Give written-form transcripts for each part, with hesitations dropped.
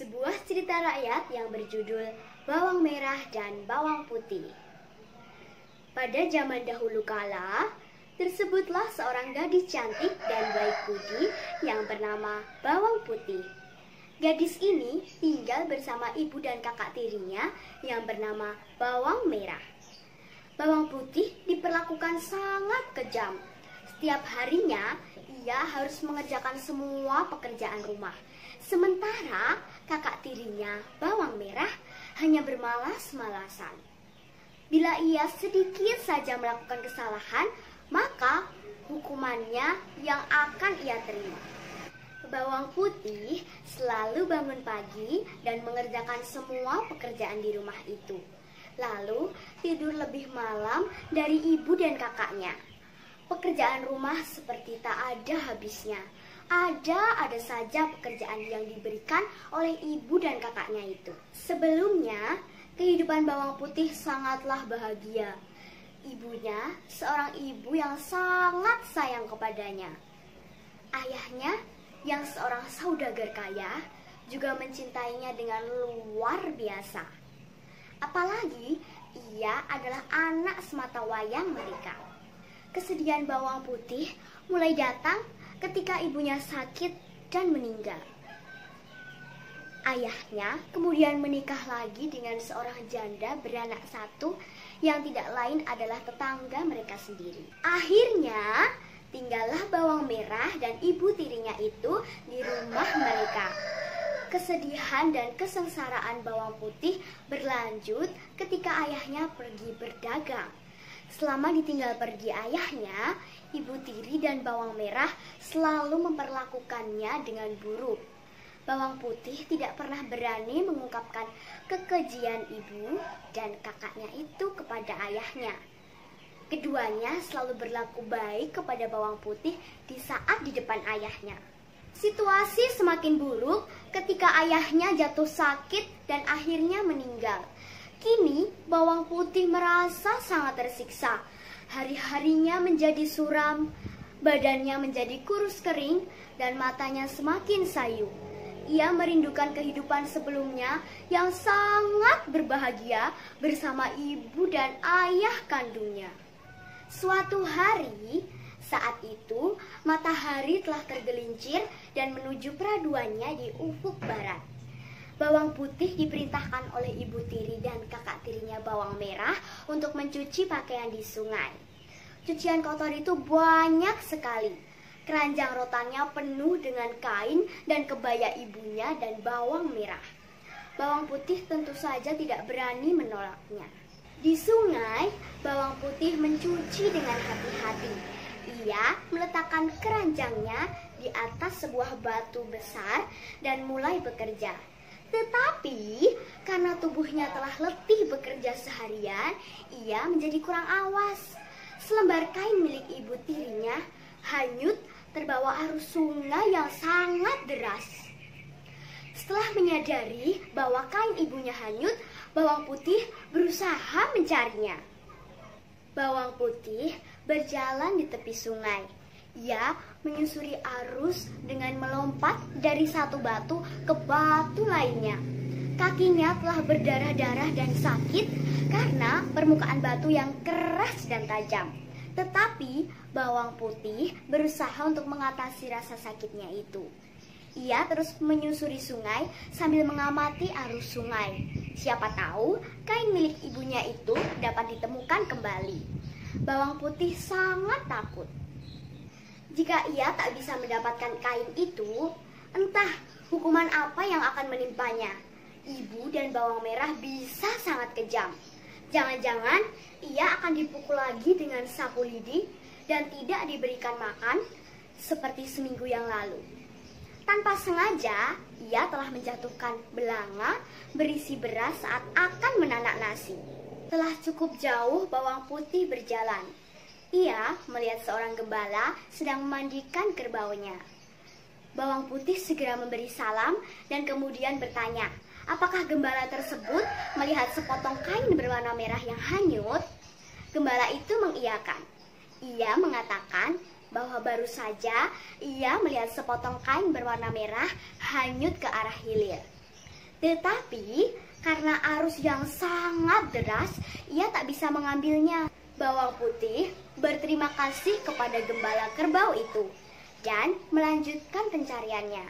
Sebuah cerita rakyat yang berjudul Bawang Merah dan Bawang Putih. Pada zaman dahulu kala, tersebutlah seorang gadis cantik dan baik budi yang bernama Bawang Putih. Gadis ini tinggal bersama ibu dan kakak tirinya yang bernama Bawang Merah. Bawang Putih diperlakukan sangat kejam. Setiap harinya ia harus mengerjakan semua pekerjaan rumah. Sementara kakak tirinya, Bawang Merah, hanya bermalas-malasan. Bila ia sedikit saja melakukan kesalahan, maka hukumannya yang akan ia terima. Bawang Putih selalu bangun pagi dan mengerjakan semua pekerjaan di rumah itu. Lalu tidur lebih malam dari ibu dan kakaknya. Pekerjaan rumah seperti tak ada habisnya. Ada saja pekerjaan yang diberikan oleh ibu dan kakaknya itu. Sebelumnya, kehidupan Bawang Putih sangatlah bahagia. Ibunya seorang ibu yang sangat sayang kepadanya. Ayahnya yang seorang saudagar kaya juga mencintainya dengan luar biasa. Apalagi ia adalah anak sematawayang mereka. Kesedihan Bawang Putih mulai datang ketika ibunya sakit dan meninggal. Ayahnya kemudian menikah lagi dengan seorang janda beranak satu yang tidak lain adalah tetangga mereka sendiri. Akhirnya tinggallah Bawang Merah dan ibu tirinya itu di rumah mereka. Kesedihan dan kesengsaraan Bawang Putih berlanjut ketika ayahnya pergi berdagang. Selama ditinggal pergi ayahnya, ibu tiri dan Bawang Merah selalu memperlakukannya dengan buruk. Bawang Putih tidak pernah berani mengungkapkan kekejian ibu dan kakaknya itu kepada ayahnya. Keduanya selalu berlaku baik kepada Bawang Putih di saat di depan ayahnya. Situasi semakin buruk ketika ayahnya jatuh sakit dan akhirnya meninggal. Kini Bawang Putih merasa sangat tersiksa. Hari-harinya menjadi suram, badannya menjadi kurus kering, dan matanya semakin sayu. Ia merindukan kehidupan sebelumnya yang sangat berbahagia bersama ibu dan ayah kandungnya. Suatu hari, saat itu matahari telah tergelincir dan menuju peraduannya di ufuk barat. Bawang Putih diperintahkan oleh ibu tiri dan kakak tirinya Bawang Merah untuk mencuci pakaian di sungai. Cucian kotor itu banyak sekali. Keranjang rotannya penuh dengan kain dan kebaya ibunya dan Bawang Merah. Bawang Putih tentu saja tidak berani menolaknya. Di sungai, Bawang Putih mencuci dengan hati-hati. Ia meletakkan keranjangnya di atas sebuah batu besar dan mulai bekerja. Tetapi karena tubuhnya telah letih bekerja seharian, ia menjadi kurang awas. Selembar kain milik ibu tirinya hanyut terbawa arus sungai yang sangat deras. Setelah menyadari bahwa kain ibunya hanyut, Bawang Putih berusaha mencarinya. Bawang Putih berjalan di tepi sungai. Ia menyusuri arus dengan melompat dari satu batu ke batu lainnya. Kakinya telah berdarah-darah dan sakit karena permukaan batu yang keras dan tajam. Tetapi Bawang Putih berusaha untuk mengatasi rasa sakitnya itu. Ia terus menyusuri sungai sambil mengamati arus sungai. Siapa tahu kain milik ibunya itu dapat ditemukan kembali. Bawang Putih sangat takut. Jika ia tak bisa mendapatkan kain itu, entah hukuman apa yang akan menimpanya. Ibu dan Bawang Merah bisa sangat kejam. Jangan-jangan ia akan dipukul lagi dengan sapu lidi dan tidak diberikan makan seperti seminggu yang lalu. Tanpa sengaja, ia telah menjatuhkan belanga berisi beras saat akan menanak nasi. Telah cukup jauh Bawang Putih berjalan. Ia melihat seorang gembala sedang memandikan kerbaunya. Bawang Putih segera memberi salam dan kemudian bertanya, apakah gembala tersebut melihat sepotong kain berwarna merah yang hanyut? Gembala itu mengiyakan. Ia mengatakan bahwa baru saja ia melihat sepotong kain berwarna merah hanyut ke arah hilir. Tetapi karena arus yang sangat deras, ia tak bisa mengambilnya. Bawang putih berterima kasih kepada gembala kerbau itu dan melanjutkan pencariannya.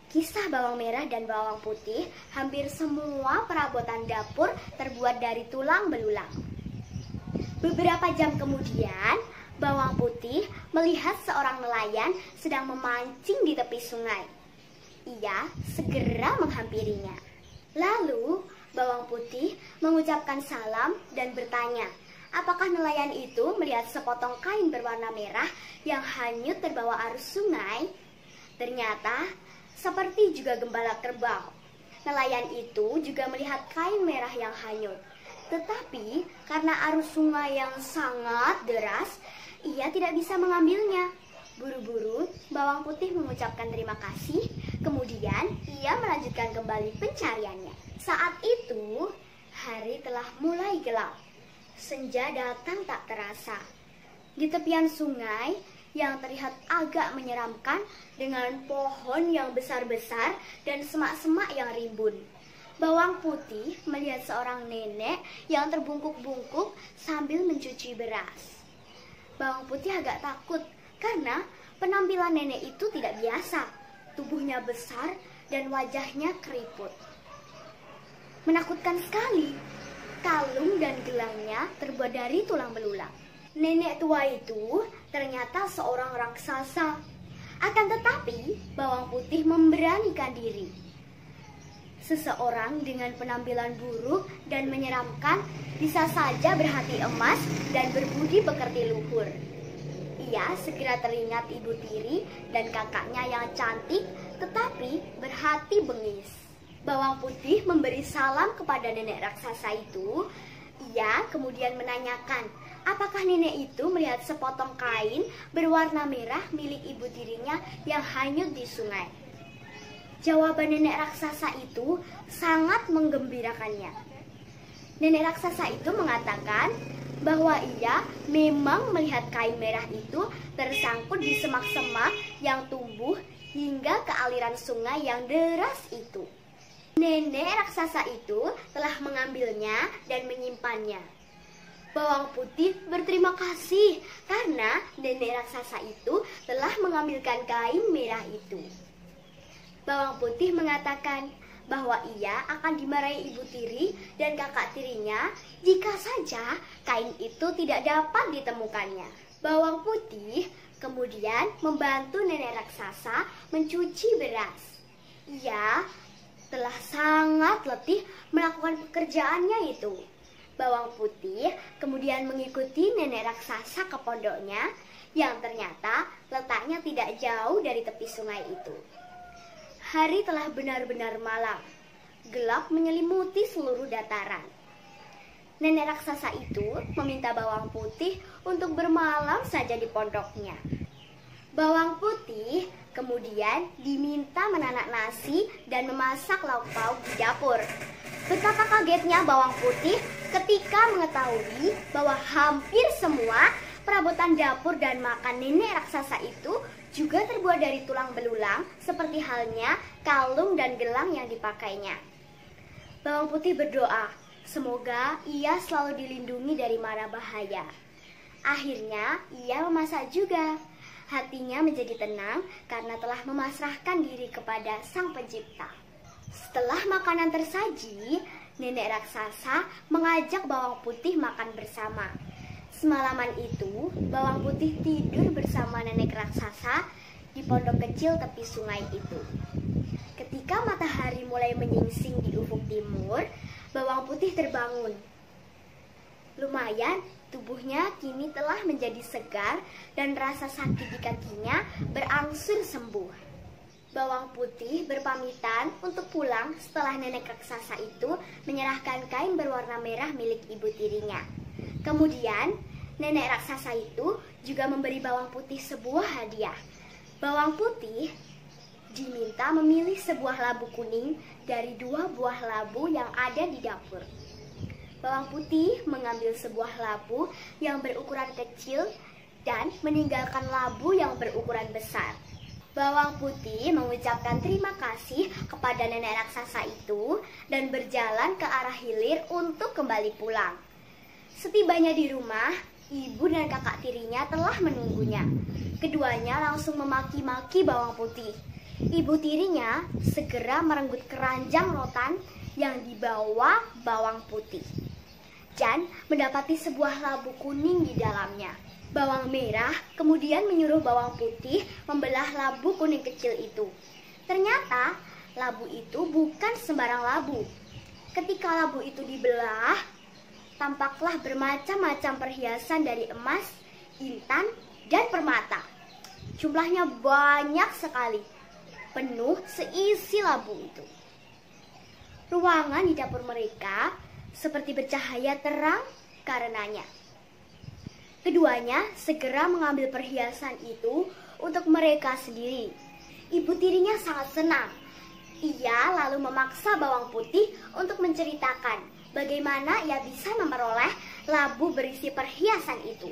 Kisah bawang merah dan bawang putih, hampir semua perabotan dapur terbuat dari tulang belulang. Beberapa jam kemudian, bawang putih melihat seorang nelayan sedang memancing di tepi sungai. Ia segera menghampirinya. Lalu, bawang putih mengucapkan salam dan bertanya, apakah nelayan itu melihat sepotong kain berwarna merah yang hanyut terbawa arus sungai? Ternyata, seperti juga gembala kerbau, nelayan itu juga melihat kain merah yang hanyut. Tetapi karena arus sungai yang sangat deras, ia tidak bisa mengambilnya. Buru-buru, bawang putih mengucapkan terima kasih, kemudian ia melanjutkan kembali pencariannya. Saat itu, hari telah mulai gelap. Senja datang tak terasa. Di tepian sungai yang terlihat agak menyeramkan dengan pohon yang besar-besar dan semak-semak yang rimbun, bawang putih melihat seorang nenek yang terbungkuk-bungkuk sambil mencuci beras. Bawang putih agak takut karena penampilan nenek itu tidak biasa. Tubuhnya besar dan wajahnya keriput. Menakutkan sekali. Kalung dan gelangnya terbuat dari tulang belulang. Nenek tua itu ternyata seorang raksasa. Akan tetapi, bawang putih memberanikan diri. Seseorang dengan penampilan buruk dan menyeramkan bisa saja berhati emas dan berbudi pekerti luhur. Ia segera teringat ibu tiri dan kakaknya yang cantik tetapi berhati bengis. Bawang putih memberi salam kepada nenek raksasa itu. Ia kemudian menanyakan, apakah nenek itu melihat sepotong kain berwarna merah milik ibu tirinya yang hanyut di sungai? Jawaban nenek raksasa itu sangat menggembirakannya. Nenek raksasa itu mengatakan bahwa ia memang melihat kain merah itu tersangkut di semak-semak yang tumbuh hingga ke aliran sungai yang deras itu. Nenek raksasa itu telah mengambilnya dan menyimpannya. Bawang putih berterima kasih karena nenek raksasa itu telah mengambilkan kain merah itu. Bawang putih mengatakan bahwa ia akan dimarahi ibu tiri dan kakak tirinya jika saja kain itu tidak dapat ditemukannya. Bawang putih kemudian membantu nenek raksasa mencuci beras. Ia telah sangat letih melakukan pekerjaannya itu. Bawang putih kemudian mengikuti nenek raksasa ke pondoknya yang ternyata letaknya tidak jauh dari tepi sungai itu. Hari telah benar-benar malam. Gelap menyelimuti seluruh dataran. Nenek raksasa itu meminta bawang putih untuk bermalam saja di pondoknya. Bawang putih kemudian diminta menanak nasi dan memasak lauk pauk di dapur. Betapa kagetnya bawang putih ketika mengetahui bahwa hampir semua perabotan dapur dan makan nenek raksasa itu juga terbuat dari tulang belulang, seperti halnya kalung dan gelang yang dipakainya. Bawang putih berdoa, semoga ia selalu dilindungi dari mara bahaya. Akhirnya ia memasak juga. Hatinya menjadi tenang karena telah memasrahkan diri kepada Sang Pencipta. Setelah makanan tersaji, nenek raksasa mengajak bawang putih makan bersama. Semalaman itu, bawang putih tidur bersama nenek raksasa di pondok kecil tepi sungai itu. Ketika matahari mulai menyingsing di ufuk timur, bawang putih terbangun. Lumayan, tubuhnya kini telah menjadi segar dan rasa sakit di kakinya berangsur sembuh. Bawang putih berpamitan untuk pulang setelah nenek raksasa itu menyerahkan kain berwarna merah milik ibu tirinya. Kemudian, nenek raksasa itu juga memberi bawang putih sebuah hadiah. Bawang putih diminta memilih sebuah labu kuning dari 2 buah labu yang ada di dapur. Bawang putih mengambil sebuah labu yang berukuran kecil dan meninggalkan labu yang berukuran besar. Bawang putih mengucapkan terima kasih kepada nenek raksasa itu dan berjalan ke arah hilir untuk kembali pulang. Setibanya di rumah, ibu dan kakak tirinya telah menunggunya. Keduanya langsung memaki-maki bawang putih. Ibu tirinya segera merenggut keranjang rotan yang dibawa bawang putih dan mendapati sebuah labu kuning di dalamnya. Bawang merah kemudian menyuruh bawang putih membelah labu kuning kecil itu. Ternyata labu itu bukan sembarang labu. Ketika labu itu dibelah, tampaklah bermacam-macam perhiasan dari emas, intan, dan permata. Jumlahnya banyak sekali, penuh seisi labu itu. Ruangan di dapur mereka seperti bercahaya terang karenanya. Keduanya segera mengambil perhiasan itu untuk mereka sendiri. Ibu tirinya sangat senang. Ia lalu memaksa bawang putih untuk menceritakan bagaimana ia bisa memperoleh labu berisi perhiasan itu.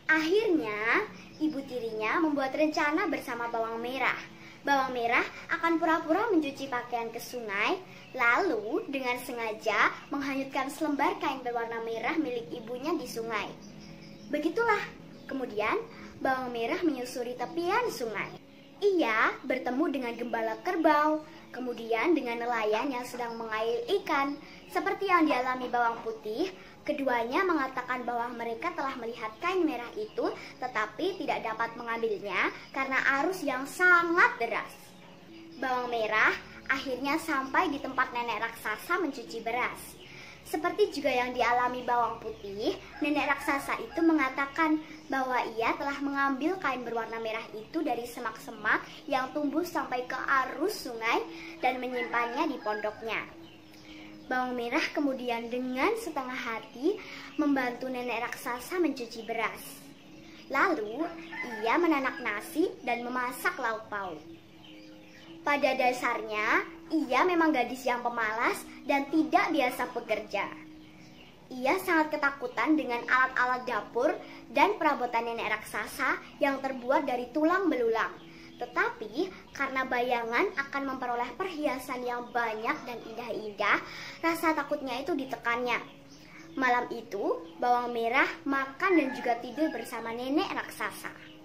Akhirnya, ibu tirinya membuat rencana bersama bawang merah. Bawang merah akan pura-pura mencuci pakaian ke sungai, lalu dengan sengaja menghanyutkan selembar kain berwarna merah milik ibunya di sungai. Begitulah, kemudian bawang merah menyusuri tepian sungai. Ia bertemu dengan gembala kerbau, kemudian dengan nelayan yang sedang mengail ikan. Seperti yang dialami bawang putih, keduanya mengatakan bahwa mereka telah melihat kain merah itu, tetapi tidak dapat mengambilnya karena arus yang sangat deras. Bawang merah akhirnya sampai di tempat nenek raksasa mencuci beras. Seperti juga yang dialami bawang putih, nenek raksasa itu mengatakan bahwa ia telah mengambil kain berwarna merah itu dari semak-semak yang tumbuh sampai ke arus sungai dan menyimpannya di pondoknya. Bawang merah kemudian dengan setengah hati membantu nenek raksasa mencuci beras. Lalu ia menanak nasi dan memasak lauk pauk. Pada dasarnya, ia memang gadis yang pemalas dan tidak biasa bekerja. Ia sangat ketakutan dengan alat-alat dapur dan perabotan nenek raksasa yang terbuat dari tulang belulang. Tetapi karena bayangan akan memperoleh perhiasan yang banyak dan indah-indah, rasa takutnya itu ditekannya. Malam itu, bawang merah makan dan juga tidur bersama nenek raksasa.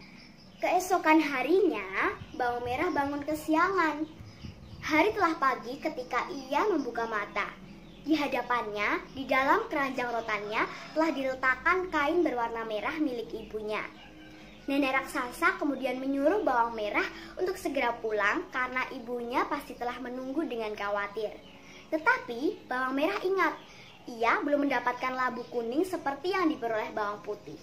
Keesokan harinya, bawang merah bangun kesiangan. Hari telah pagi ketika ia membuka mata. Di hadapannya, di dalam keranjang rotannya, telah diletakkan kain berwarna merah milik ibunya. Nenek raksasa kemudian menyuruh bawang merah untuk segera pulang karena ibunya pasti telah menunggu dengan khawatir. Tetapi bawang merah ingat, ia belum mendapatkan labu kuning seperti yang diperoleh bawang putih.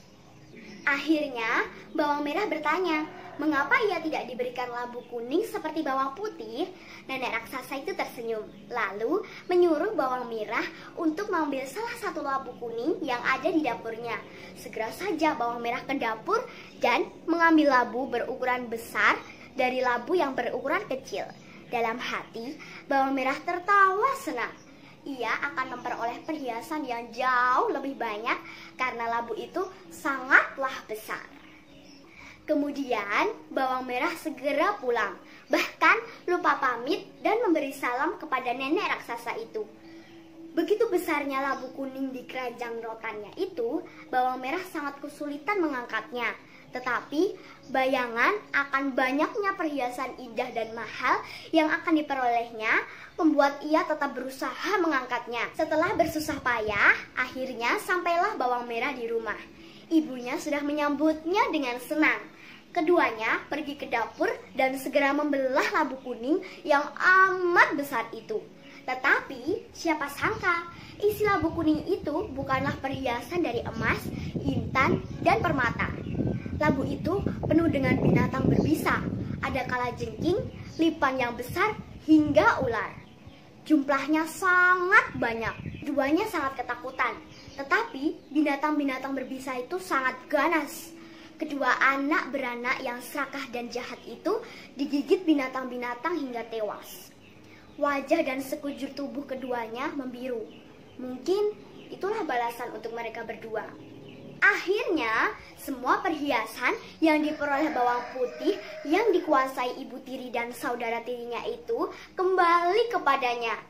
Akhirnya, bawang merah bertanya, mengapa ia tidak diberikan labu kuning seperti bawang putih? Nenek raksasa itu tersenyum, lalu menyuruh bawang merah untuk mengambil salah satu labu kuning yang ada di dapurnya. Segera saja bawang merah ke dapur dan mengambil labu berukuran besar dari labu yang berukuran kecil. Dalam hati, bawang merah tertawa senang. Ia akan memperoleh perhiasan yang jauh lebih banyak karena labu itu sangatlah besar. Kemudian bawang merah segera pulang, bahkan lupa pamit dan memberi salam kepada nenek raksasa itu. Begitu besarnya labu kuning di keranjang rotannya itu, bawang merah sangat kesulitan mengangkatnya. Tetapi bayangan akan banyaknya perhiasan indah dan mahal yang akan diperolehnya membuat ia tetap berusaha mengangkatnya. Setelah bersusah payah, akhirnya sampailah bawang merah di rumah. Ibunya sudah menyambutnya dengan senang. Keduanya pergi ke dapur dan segera membelah labu kuning yang amat besar itu. Tetapi siapa sangka isi labu kuning itu bukanlah perhiasan dari emas, intan, dan permata. Labu itu penuh dengan binatang berbisa, ada kalajengking, lipan yang besar, hingga ular. Jumlahnya sangat banyak, keduanya sangat ketakutan. Tetapi binatang-binatang berbisa itu sangat ganas. Kedua anak beranak yang serakah dan jahat itu digigit binatang-binatang hingga tewas. Wajah dan sekujur tubuh keduanya membiru. Mungkin itulah balasan untuk mereka berdua. Akhirnya, semua perhiasan yang diperoleh bawang putih yang dikuasai ibu tiri dan saudara tirinya itu kembali kepadanya.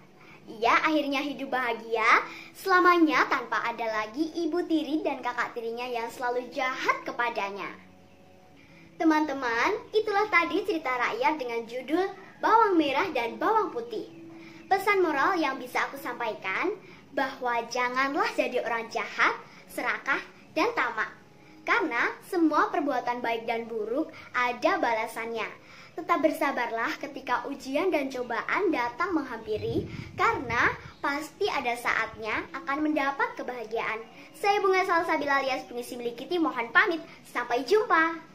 Ia akhirnya hidup bahagia selamanya tanpa ada lagi ibu tiri dan kakak tirinya yang selalu jahat kepadanya. Teman-teman, itulah tadi cerita rakyat dengan judul Bawang Merah dan Bawang Putih. Pesan moral yang bisa aku sampaikan bahwa janganlah jadi orang jahat, serakah, dan tamak. Karena semua perbuatan baik dan buruk ada balasannya. Tetap bersabarlah ketika ujian dan cobaan datang menghampiri, karena pasti ada saatnya akan mendapat kebahagiaan. Saya Bunga Salsabila alias Pengisi Milikiti mohon pamit. Sampai jumpa.